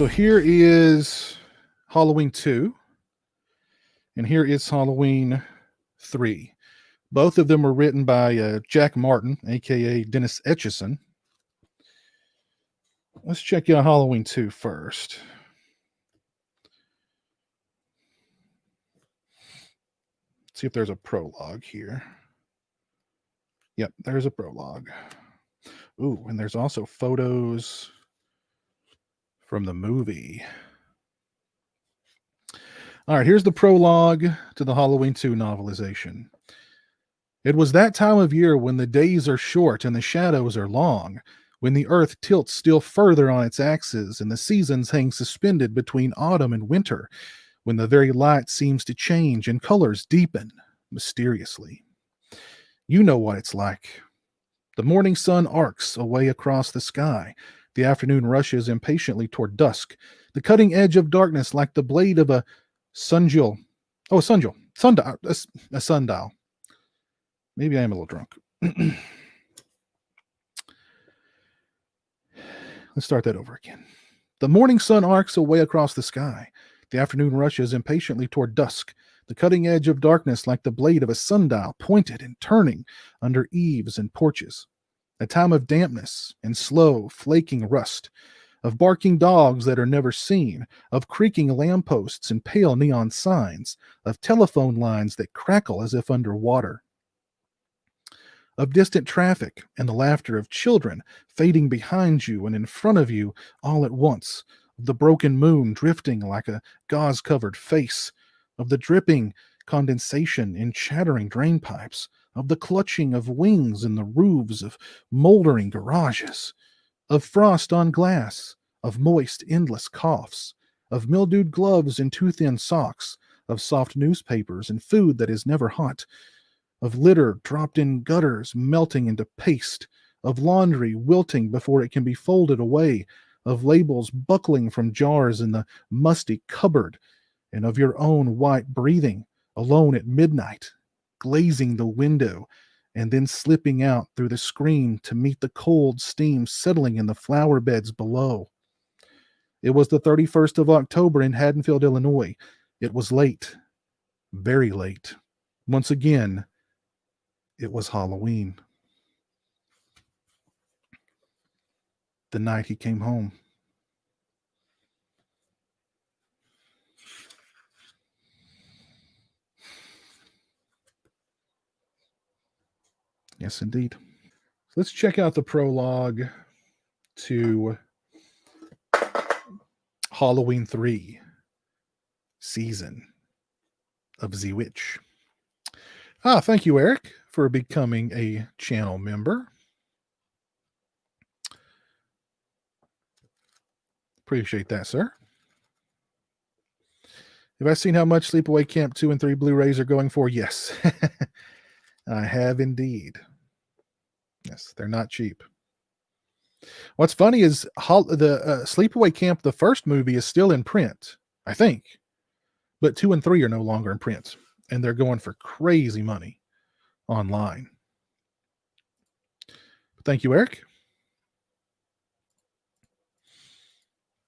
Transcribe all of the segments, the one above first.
So here is Halloween 2, and here is Halloween 3. Both of them were written by Jack Martin, a.k.a. Dennis Etchison. Let's check out Halloween 2 first. See if there's a prologue here. Yep, there's a prologue. Ooh, and there's also photos from the movie. All right, here's the prologue to the Halloween 2 novelization. It was that time of year when the days are short and the shadows are long, when the earth tilts still further on its axis and the seasons hang suspended between autumn and winter, when the very light seems to change and colors deepen mysteriously. You know what it's like. The morning sun arcs away across the sky. The afternoon rushes impatiently toward dusk, the cutting edge of darkness like the blade of a sundial. Oh, a sundial. Maybe I am a little drunk. Let's start that over again. The morning sun arcs away across the sky. The afternoon rushes impatiently toward dusk, the cutting edge of darkness like the blade of a sundial pointed and turning under eaves and porches. A time of dampness and slow, flaking rust, of barking dogs that are never seen, of creaking lampposts and pale neon signs, of telephone lines that crackle as if under water, of distant traffic and the laughter of children fading behind you and in front of you all at once, of the broken moon drifting like a gauze-covered face, of the dripping condensation in chattering drain pipes, of the clutching of wings in the roofs of moldering garages, of frost on glass, of moist, endless coughs, of mildewed gloves and too-thin socks, of soft newspapers and food that is never hot, of litter dropped in gutters melting into paste, of laundry wilting before it can be folded away, of labels buckling from jars in the musty cupboard, and of your own white breathing, alone at midnight, glazing the window, and then slipping out through the screen to meet the cold steam settling in the flower beds below. It was the 31st of October in Haddonfield, Illinois. It was late, very late. Once again, it was Halloween. The night he came home. Yes, indeed. Let's check out the prologue to Halloween 3, Season of the Witch. Thank you, Eric, for becoming a channel member. Appreciate that, sir. Have I seen how much Sleepaway Camp 2 and 3 Blu-rays are going for? Yes. I have indeed. Yes, they're not cheap. What's funny is the Sleepaway Camp, the first movie, is still in print, I think. But 2 and 3 are no longer in print. And they're going for crazy money online. Thank you, Eric.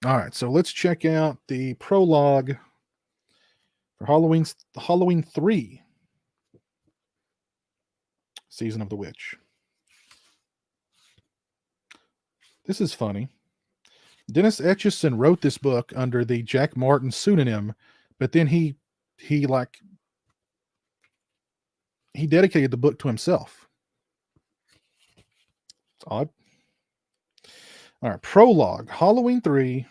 All right, so let's check out the prologue for Halloween 3, Season of the Witch. This is funny. Dennis Etchison wrote this book under the Jack Martin pseudonym, but then he dedicated the book to himself. It's odd. All right, prologue, Halloween 3.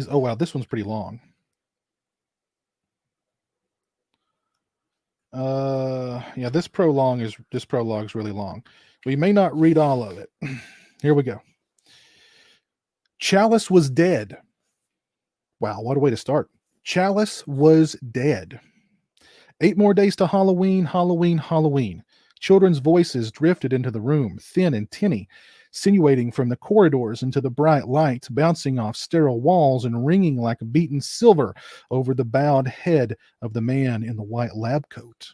Oh wow, this one's pretty long. Yeah, this prologue is really long. We may not read all of it. Here we go. Chalice was dead. Wow, what a way to start. Chalice was dead. 8 more days to Halloween, Halloween, Halloween. Children's voices drifted into the room, thin and tinny, sinuating from the corridors into the bright lights, bouncing off sterile walls and ringing like beaten silver over the bowed head of the man in the white lab coat,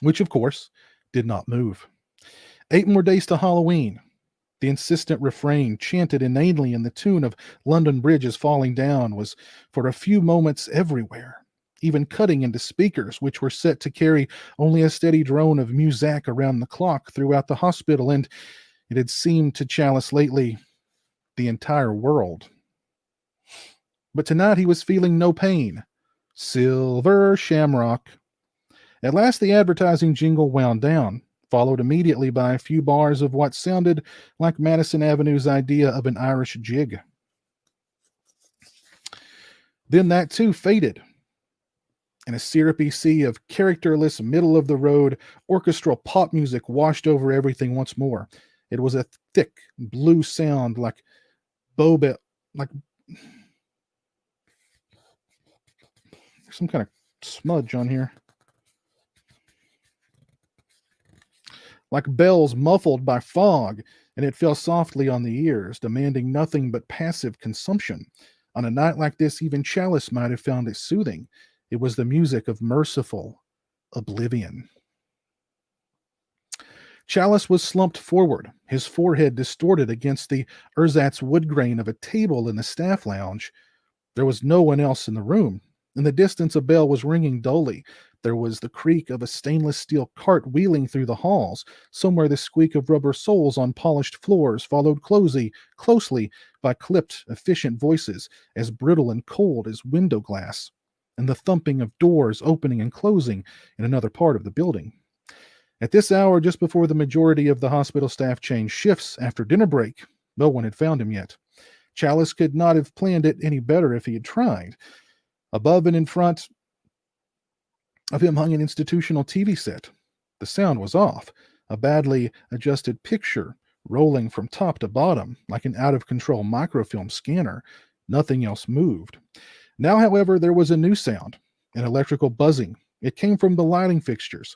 which, of course, did not move. 8 more days to Halloween. The insistent refrain, chanted inanely in the tune of London Bridge is Falling Down, was for a few moments everywhere, even cutting into speakers which were set to carry only a steady drone of muzak around the clock throughout the hospital, and it had seemed to Chalice lately the entire world. But tonight he was feeling no pain. Silver Shamrock. At last the advertising jingle wound down, followed immediately by a few bars of what sounded like Madison Avenue's idea of an Irish jig. Then that too faded, and a syrupy sea of characterless, middle-of-the-road orchestral pop music washed over everything once more. It was a thick, blue sound like some kind of smudge on here. Like bells muffled by fog, and it fell softly on the ears, demanding nothing but passive consumption. On a night like this, even Chalice might have found it soothing. It was the music of merciful oblivion. Chalice was slumped forward, his forehead distorted against the ersatz wood grain of a table in the staff lounge. There was no one else in the room. In the distance, a bell was ringing dully. There was the creak of a stainless steel cart wheeling through the halls. Somewhere the squeak of rubber soles on polished floors, followed closely by clipped, efficient voices, as brittle and cold as window glass, and the thumping of doors opening and closing in another part of the building. At this hour, just before the majority of the hospital staff changed shifts after dinner break, no one had found him yet. Chalice could not have planned it any better if he had tried. Above and in front of him hung an institutional TV set. The sound was off, a badly adjusted picture rolling from top to bottom like an out-of-control microfilm scanner. Nothing else moved. Now, however, there was a new sound, an electrical buzzing. It came from the lighting fixtures,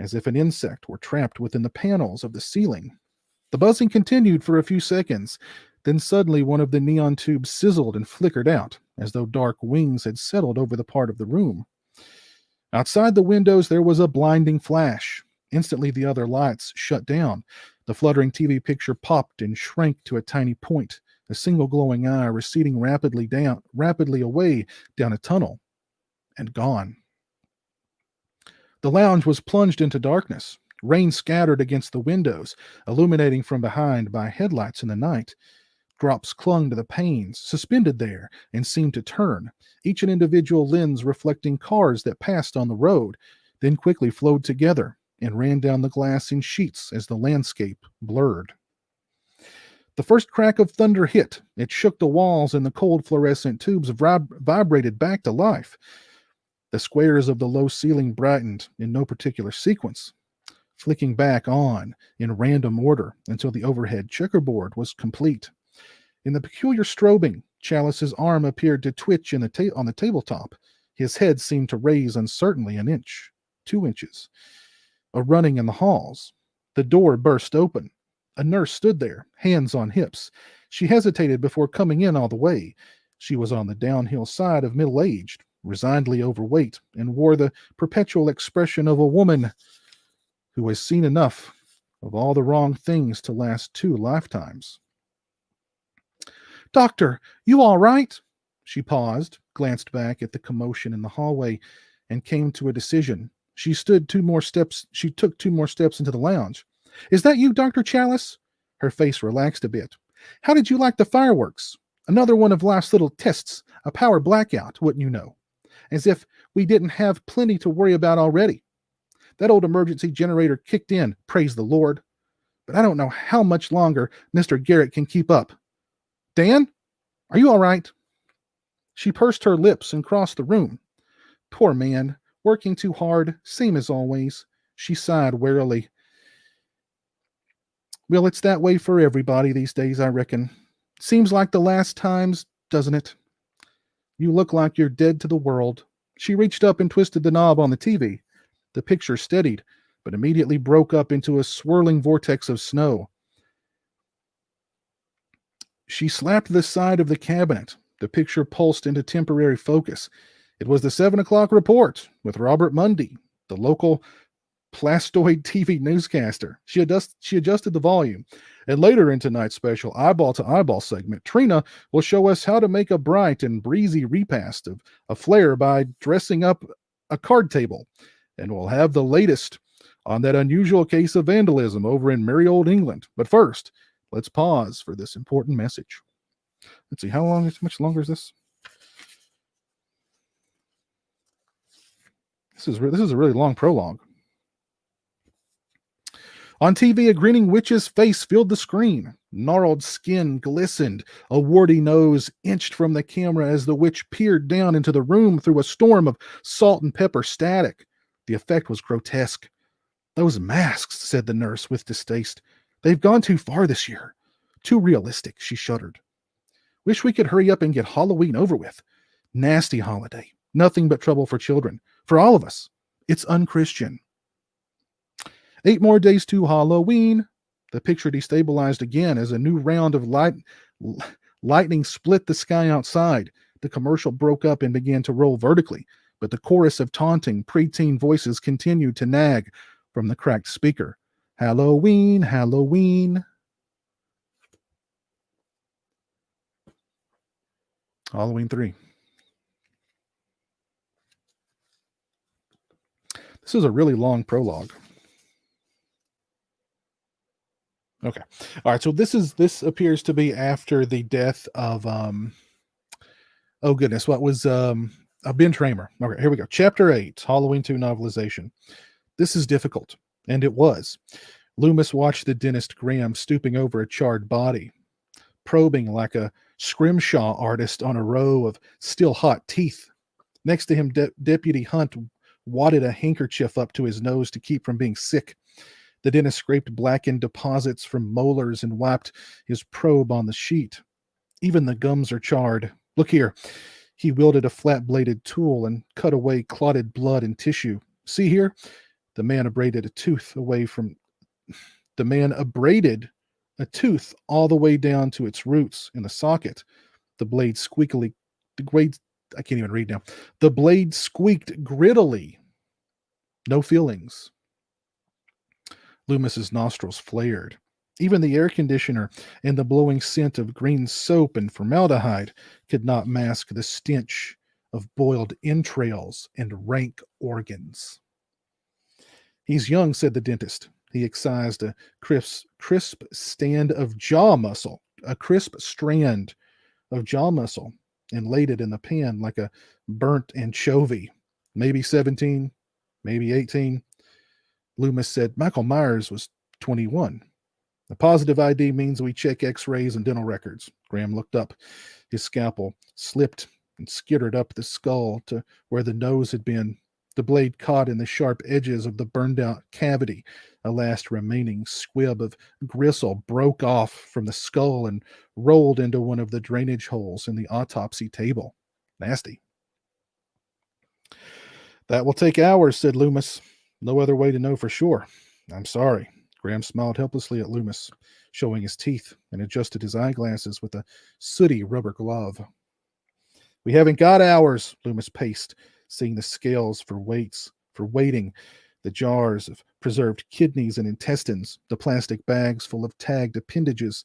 as if an insect were trapped within the panels of the ceiling. The buzzing continued for a few seconds. Then suddenly one of the neon tubes sizzled and flickered out, as though dark wings had settled over the part of the room. Outside the windows there was a blinding flash. Instantly the other lights shut down. The fluttering TV picture popped and shrank to a tiny point, a single glowing eye receding rapidly away down a tunnel, and gone. The lounge was plunged into darkness. Rain scattered against the windows, illuminating from behind by headlights in the night. Drops clung to the panes, suspended there, and seemed to turn, each an individual lens reflecting cars that passed on the road, then quickly flowed together and ran down the glass in sheets as the landscape blurred. The first crack of thunder hit. It shook the walls, and the cold fluorescent tubes vibrated back to life. The squares of the low ceiling brightened in no particular sequence, flicking back on in random order until the overhead checkerboard was complete. In the peculiar strobing, Chalice's arm appeared to twitch on the tabletop. His head seemed to raise uncertainly an inch, 2 inches. A running in the halls. The door burst open. A nurse stood there, hands on hips. She hesitated before coming in all the way. She was on the downhill side of middle-aged, resignedly overweight, and wore the perpetual expression of a woman who has seen enough of all the wrong things to last 2 lifetimes. "Doctor, you all right?" She paused, glanced back at the commotion in the hallway, and came to a decision. She took 2 more steps into the lounge. "Is that you, Dr. Chalice?" Her face relaxed a bit. "How did you like the fireworks? Another one of life's little tests, a power blackout, wouldn't you know? As if we didn't have plenty to worry about already. That old emergency generator kicked in, praise the Lord. But I don't know how much longer Mr. Garrett can keep up. Dan, are you all right?" She pursed her lips and crossed the room. "Poor man, working too hard, same as always." She sighed wearily. "Well, it's that way for everybody these days, I reckon. Seems like the last times, doesn't it? You look like you're dead to the world." She reached up and twisted the knob on the TV. The picture steadied, but immediately broke up into a swirling vortex of snow. She slapped the side of the cabinet. The picture pulsed into temporary focus. It was the 7 o'clock report with Robert Mundy, the local plastoid TV newscaster. She adjusted the volume. And later in tonight's special eyeball to eyeball segment, Trina will show us how to make a bright and breezy repast of a flair by dressing up a card table. And we'll have the latest on that unusual case of vandalism over in merry old England. But first, let's pause for this important message. Let's see, how much longer is this? This is a really long prologue. On TV, a grinning witch's face filled the screen. Gnarled skin glistened. A warty nose inched from the camera as the witch peered down into the room through a storm of salt and pepper static. The effect was grotesque. Those masks, said the nurse with distaste. They've gone too far this year. Too realistic, she shuddered. Wish we could hurry up and get Halloween over with. Nasty holiday. Nothing but trouble for children. For all of us. It's unchristian. 8 more days to Halloween. The picture destabilized again as a new round of lightning split the sky outside. The commercial broke up and began to roll vertically, but the chorus of taunting preteen voices continued to nag from the cracked speaker. Halloween, Halloween. Halloween 3. This is a really long prologue. Okay. All right. So this appears to be after the death of oh goodness, what was Ben Tramer. Okay, here we go. Chapter 8, Halloween 2 novelization. This is difficult, and it was. Loomis watched the dentist Graham stooping over a charred body, probing like a scrimshaw artist on a row of still hot teeth. Next to him, Deputy Hunt wadded a handkerchief up to his nose to keep from being sick. The dentist scraped blackened deposits from molars and wiped his probe on the sheet. Even the gums are charred. Look here. He wielded a flat-bladed tool and cut away clotted blood and tissue. See here? The man abraded a tooth all the way down to its roots in the socket. The blade I can't even read now. The blade squeaked grittily. No feelings. Loomis's nostrils flared. Even the air conditioner and the blowing scent of green soap and formaldehyde could not mask the stench of boiled entrails and rank organs. He's young, said the dentist. He excised a crisp strand of jaw muscle, and laid it in the pan like a burnt anchovy. Maybe 17, maybe 18. Loomis said Michael Myers was 21. A positive ID means we check x-rays and dental records. Graham looked up. His scalpel slipped and skittered up the skull to where the nose had been. The blade caught in the sharp edges of the burned-out cavity. A last remaining squib of gristle broke off from the skull and rolled into one of the drainage holes in the autopsy table. Nasty. That will take hours, said Loomis. No other way to know for sure. I'm sorry. Graham smiled helplessly at Loomis, showing his teeth, and adjusted his eyeglasses with a sooty rubber glove. We haven't got hours, Loomis paced, seeing the scales for waiting, the jars of preserved kidneys and intestines, the plastic bags full of tagged appendages.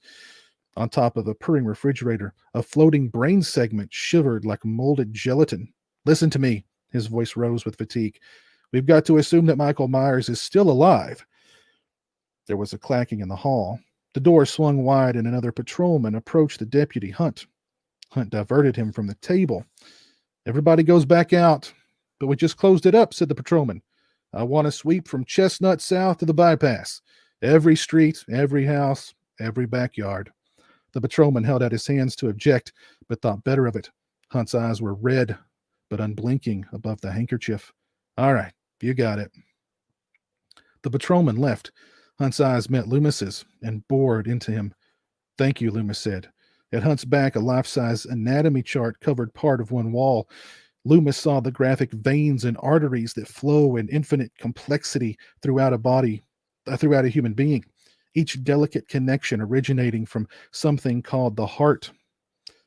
On top of a purring refrigerator, a floating brain segment shivered like molded gelatin. Listen to me. His voice rose with fatigue. We've got to assume that Michael Myers is still alive. There was a clacking in the hall. The door swung wide and another patrolman approached the deputy Hunt. Hunt diverted him from the table. Everybody goes back out. But we just closed it up, said the patrolman. I want to sweep from Chestnut South to the bypass. Every street, every house, every backyard. The patrolman held out his hands to object, but thought better of it. Hunt's eyes were red, but unblinking above the handkerchief. All right, you got it. The patrolman left. Hunt's eyes met Loomis's and bored into him. Thank you, Loomis said. At Hunt's back, a life-size anatomy chart covered part of one wall. Loomis saw the graphic veins and arteries that flow in infinite complexity throughout a human being, each delicate connection originating from something called the heart.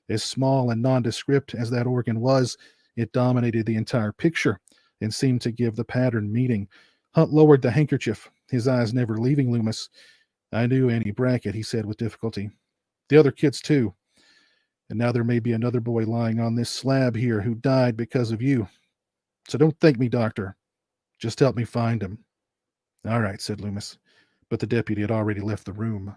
As small and nondescript as that organ was, it dominated the entire picture and seemed to give the pattern meaning. Hunt lowered the handkerchief, his eyes never leaving Loomis. I knew Annie Brackett, he said with difficulty. The other kids, too. And now there may be another boy lying on this slab here who died because of you. So don't thank me, Doctor. Just help me find him. All right, said Loomis. But the deputy had already left the room.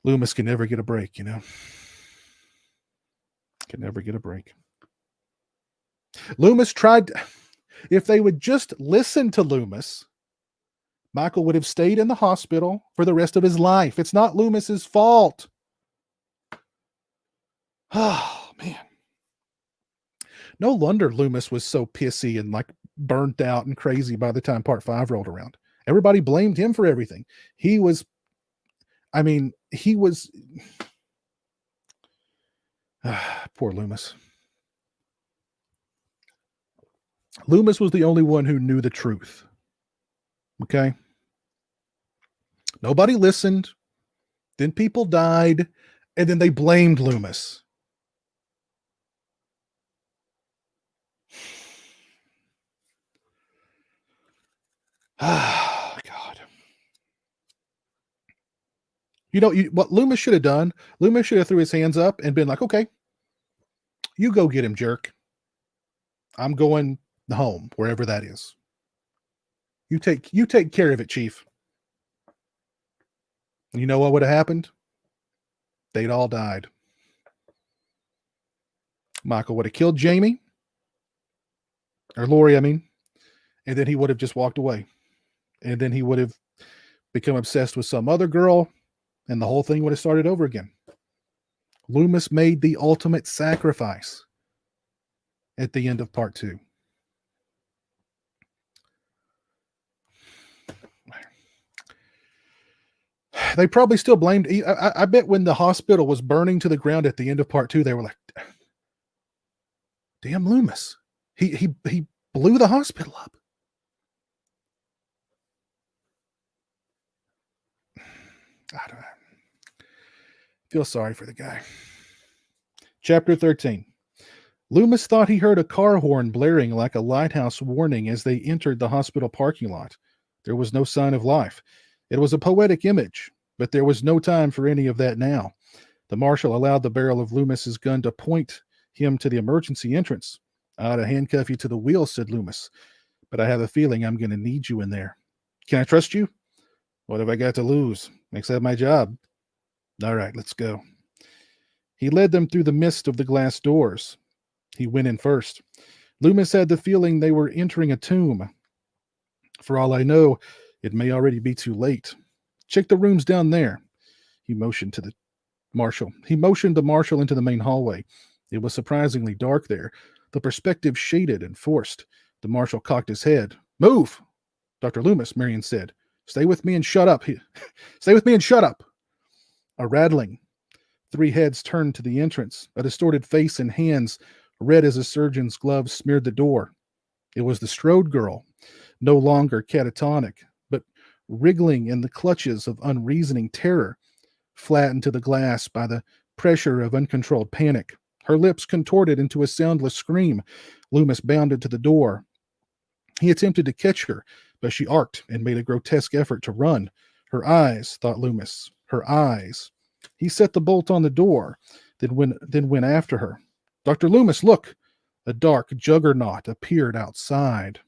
Loomis can never get a break, you know. Can never get a break. Loomis tried... If they would just listen to Loomis, Michael would have stayed in the hospital for the rest of his life. It's not Loomis's fault. Oh, man. No wonder Loomis was so pissy and like burnt out and crazy by the time part 5 rolled around. Everybody blamed him for everything. He was poor Loomis. Loomis was the only one who knew the truth. Okay? Nobody listened. Then people died, and then they blamed Loomis. Ah, God. You know what Loomis should have done? Loomis should have threw his hands up and been like, okay, you go get him, jerk. I'm going home, wherever that is. You take care of it, Chief. You know what would have happened? They'd all died. Michael would have killed Jamie, or Lori, I mean, and then he would have just walked away. And then he would have become obsessed with some other girl, and the whole thing would have started over again. Loomis made the ultimate sacrifice at the end of part 2. They probably still blamed. I bet when the hospital was burning to the ground at the end of part 2, they were like, damn Loomis. He blew the hospital up. I don't know. Feel sorry for the guy. Chapter 13. Loomis thought he heard a car horn blaring like a lighthouse warning as they entered the hospital parking lot. There was no sign of life. It was a poetic image, but there was no time for any of that now. The marshal allowed the barrel of Loomis's gun to point him to the emergency entrance. I ought to handcuff you to the wheel, said Loomis, but I have a feeling I'm going to need you in there. Can I trust you? What have I got to lose? Except my job. All right, let's go. He led them through the mist of the glass doors. He went in first. Loomis had the feeling they were entering a tomb. For all I know, it may already be too late. Check the rooms down there. He motioned to the marshal. He motioned the marshal into the main hallway. It was surprisingly dark there, the perspective shaded and forced. The marshal cocked his head. Move! Dr. Loomis, Marion said. Stay with me and shut up. Stay with me and shut up. A rattling. 3 heads turned to the entrance. A distorted face and hands, red as a surgeon's gloves, smeared the door. It was the Strode girl, no longer catatonic, but wriggling in the clutches of unreasoning terror, flattened to the glass by the pressure of uncontrolled panic. Her lips contorted into a soundless scream. Loomis bounded to the door. He attempted to catch her, but she arced and made a grotesque effort to run. Her eyes, thought Loomis, her eyes. He set the bolt on the door, then went after her. Dr. Loomis, look! A dark juggernaut appeared outside.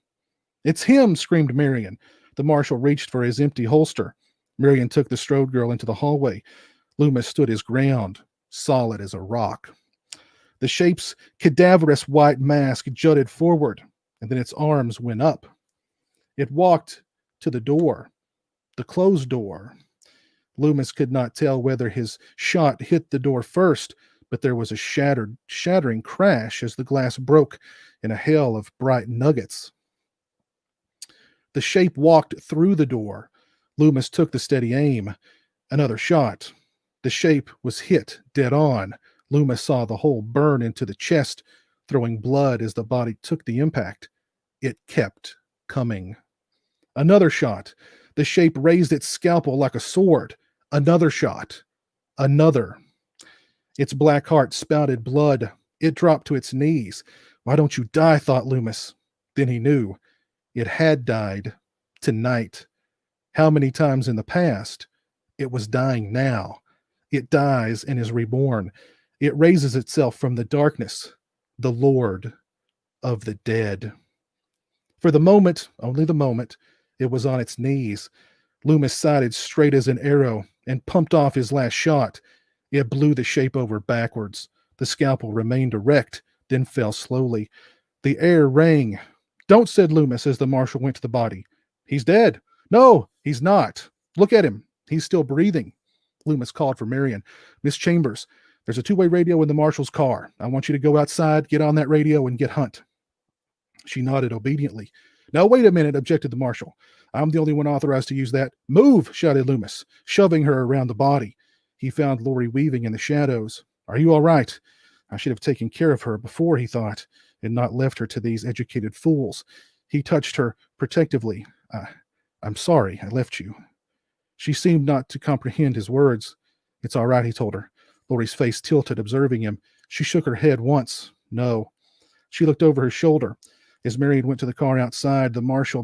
It's him, screamed Marion. The marshal reached for his empty holster. Marion took the Strode girl into the hallway. Loomis stood his ground, solid as a rock. The shape's cadaverous white mask jutted forward, and then its arms went up. It walked to the door, the closed door. Loomis could not tell whether his shot hit the door first, but there was a shattering crash as the glass broke in a hail of bright nuggets. The shape walked through the door. Loomis took the steady aim. Another shot. The shape was hit dead on. Loomis saw the hole burn into the chest, throwing blood as the body took the impact. It kept coming. Another shot. The shape raised its scalpel like a sword. Another shot. Another. Its black heart spouted blood. It dropped to its knees. Why don't you die, thought Loomis. Then he knew it had died tonight. How many times in the past? It was dying now. It dies and is reborn. It raises itself from the darkness, the Lord of the dead. For the moment, only the moment, it was on its knees. Loomis sighted straight as an arrow and pumped off his last shot. It blew the shape over backwards. The scalpel remained erect, then fell slowly. The air rang. Don't, said Loomis as the marshal went to the body. He's dead. No, he's not. Look at him. He's still breathing. Loomis called for Marion. Miss Chambers, there's a two-way radio in the marshal's car. I want you to go outside, get on that radio, and get Hunt. She nodded obediently. Now, wait a minute, objected the marshal. I'm the only one authorized to use that. Move, shouted Loomis, shoving her around the body. He found Lori weaving in the shadows. Are you all right? I should have taken care of her before, he thought, and not left her to these educated fools. He touched her protectively. I'm sorry I left you. She seemed not to comprehend his words. It's all right, he told her. Lori's face tilted, observing him. She shook her head once. No. She looked over her shoulder. As Marion went to the car outside, the marshal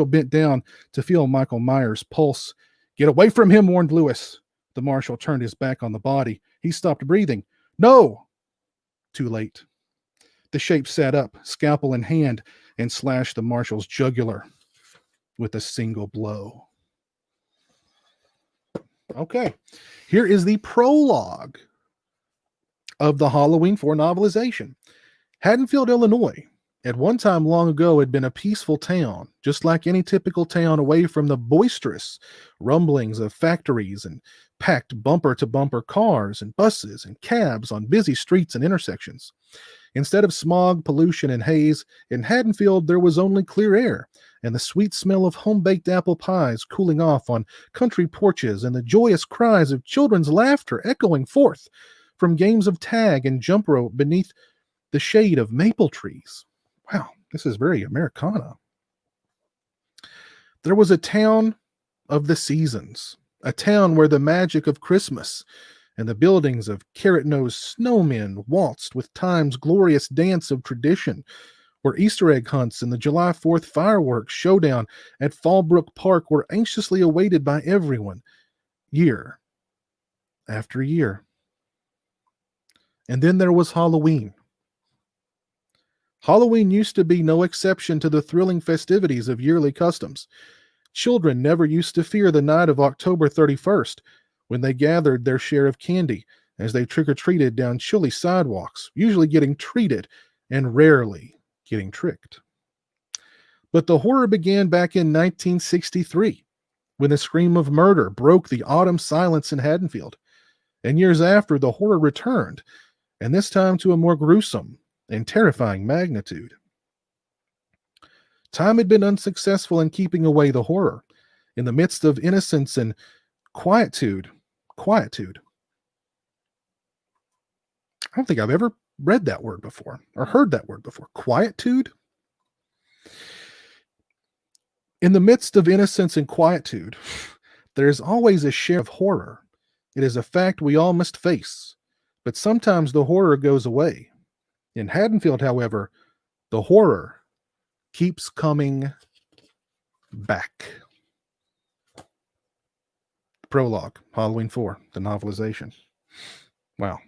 bent down to feel Michael Myers' pulse. Get away from him, warned Lewis. The marshal turned his back on the body. He stopped breathing. No! Too late. The shape sat up, scalpel in hand, and slashed the marshal's jugular with a single blow. Okay, here is the prologue of the Halloween 4 novelization. Haddonfield, Illinois, at one time long ago, had been a peaceful town, just like any typical town, away from the boisterous rumblings of factories and packed bumper-to-bumper cars and buses and cabs on busy streets and intersections. Instead of smog, pollution, and haze, in Haddonfield there was only clear air and the sweet smell of home-baked apple pies cooling off on country porches and the joyous cries of children's laughter echoing forth from games of tag and jump rope beneath the shade of maple trees. Wow, this is very Americana. There was a town of the seasons, a town where the magic of Christmas and the buildings of carrot-nosed snowmen waltzed with time's glorious dance of tradition, where Easter egg hunts and the July 4th fireworks showdown at Fallbrook Park were anxiously awaited by everyone, year after year. And then there was Halloween. Halloween used to be no exception to the thrilling festivities of yearly customs. Children never used to fear the night of October 31st, when they gathered their share of candy as they trick-or-treated down chilly sidewalks, usually getting treated and rarely getting tricked. But the horror began back in 1963, when the scream of murder broke the autumn silence in Haddonfield. And years after, the horror returned, and this time to a more gruesome and terrifying magnitude. Time had been unsuccessful in keeping away the horror. In the midst of innocence and quietude. I don't think I've ever read that word before or heard that word before. Quietude? In the midst of innocence and quietude, there is always a share of horror. It is a fact we all must face, but sometimes the horror goes away. In Haddonfield, however, the horror keeps coming back. Prologue, Halloween 4, the novelization. Wow.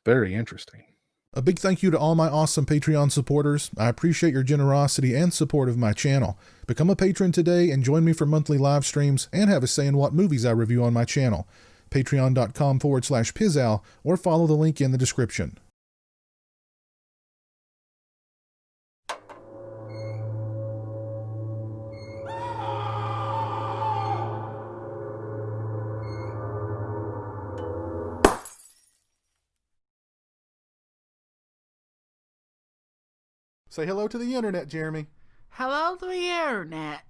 Very interesting. A big thank you to all my awesome Patreon supporters. I appreciate your generosity and support of my channel. Become a patron today and join me for monthly live streams and have a say in what movies I review on my channel. Patreon.com/pizowell or follow the link in the description. Say hello to the internet, Jeremy. Hello to the internet.